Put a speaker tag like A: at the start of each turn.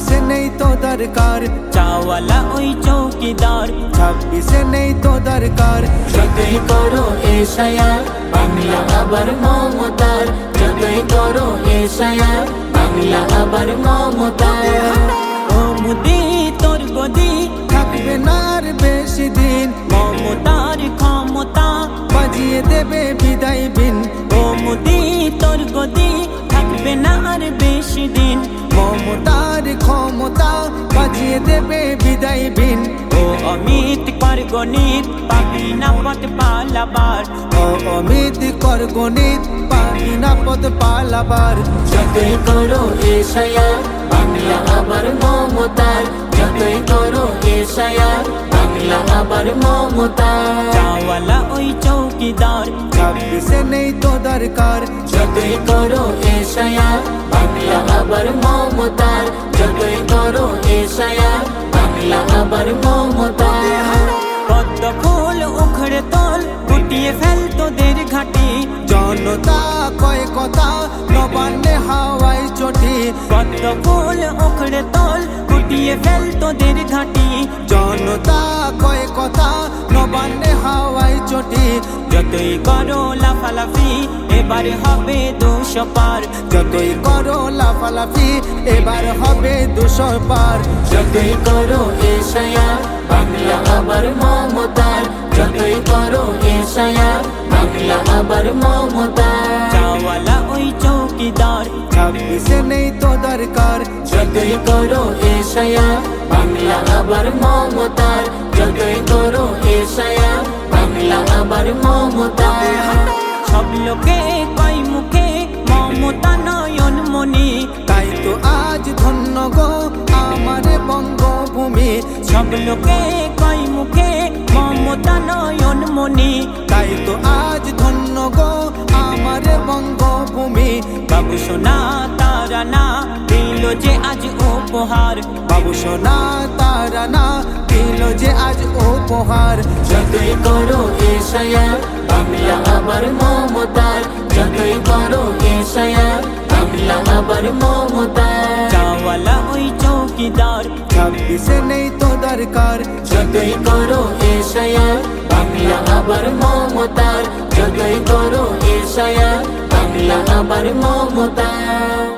A: 26 নেই তো দরকার
B: চাওয়ালা ওই চৌকিদার,
A: 26 নেই তো দরকার।
B: যতই করো এশায়ার বাংলা আবার মমতার, যতই করো এশায়ার বাংলা আবার মমতার। ও মুদি তোর গদি
A: থাকবে না আর বেশি দিন,
B: মমতার ক্ষমতা
A: বাজিয়ে দেবে বিদায় বিন।
B: ও মুদি তোর গদি থাকবে না আর বেশি দিন,
A: মমতার ক্ষমতা বাজিয়ে দেবে বিদায় বিন।
B: ও অমিত কর গণিত পাবি না পথ পালাবার,
A: ও অমিত কর গণিত পাবি না পদ পালাবার।
B: যতই করো এশায়ার বাংলা আবার মমতার, যতই করো এশায়ার বাংলা আবার মমতার। চাওয়ালা ওই চৌকিদার,
A: 26 নেই তো দরকার
B: যতই করো এশায়ার বাংলা আবার মমতার, যতই করো এশায়ার বাংলা আবার মমতার। পদ্ম ফুল উখড়ে তোল গুটিয়ে ফেল তোদের ঘাটি,
A: জনতা কয় কথা নবান্নে হাওয়ায় চটি।
B: পদ্ম ফুল উখড়ে তোল গুটিয়ে ফেল তোদের ঘাটি,
A: জনতা কয় কথা নবান্নে হাওয়ায় চটি।
B: যতই করো লাফালাফি এবার হবে 200 পার,
A: যতই করো লাফালাফি এবার হবে 200 পার।
B: যতই করো এশায়ার বাংলা আবার মমতার, যতই করো এশায়ার বাংলা আবার মমতার। চাওয়ালা ওই চৌকিদার,
A: 26 নেই তো দরকার
B: যতই করো এশায়ার বাংলা আবার মমতার, যতই করো এশায়ার বাংলা আবার মমতার। সব লোকে কয় মুখে মমতা নয়ন মনি,
A: তাই তো আজ ধন্য গো আমার বঙ্গভূমি।
B: সব লোকে কয় মুখে মমতা নয়ন মনি,
A: তাই তো আজ ধন্য গো আমার বঙ্গভূমি।
B: বাবু সোনা তারা না দিল যে আজ উপহার,
A: বাবু সোনা তারা না দিল যে আজ উপহার।
B: যতই করো এশায়ার বাংলা আবার মমতার, যতই করো এশায়ার বাংলা আবার মমতার। চাওয়ালা ওই চৌকিদার,
A: 26 নেই তো দরকার
B: যতই করো এশায়ার বাংলা আবার মমতার, যতই করো এশায়ার বাংলা আবার মমতার।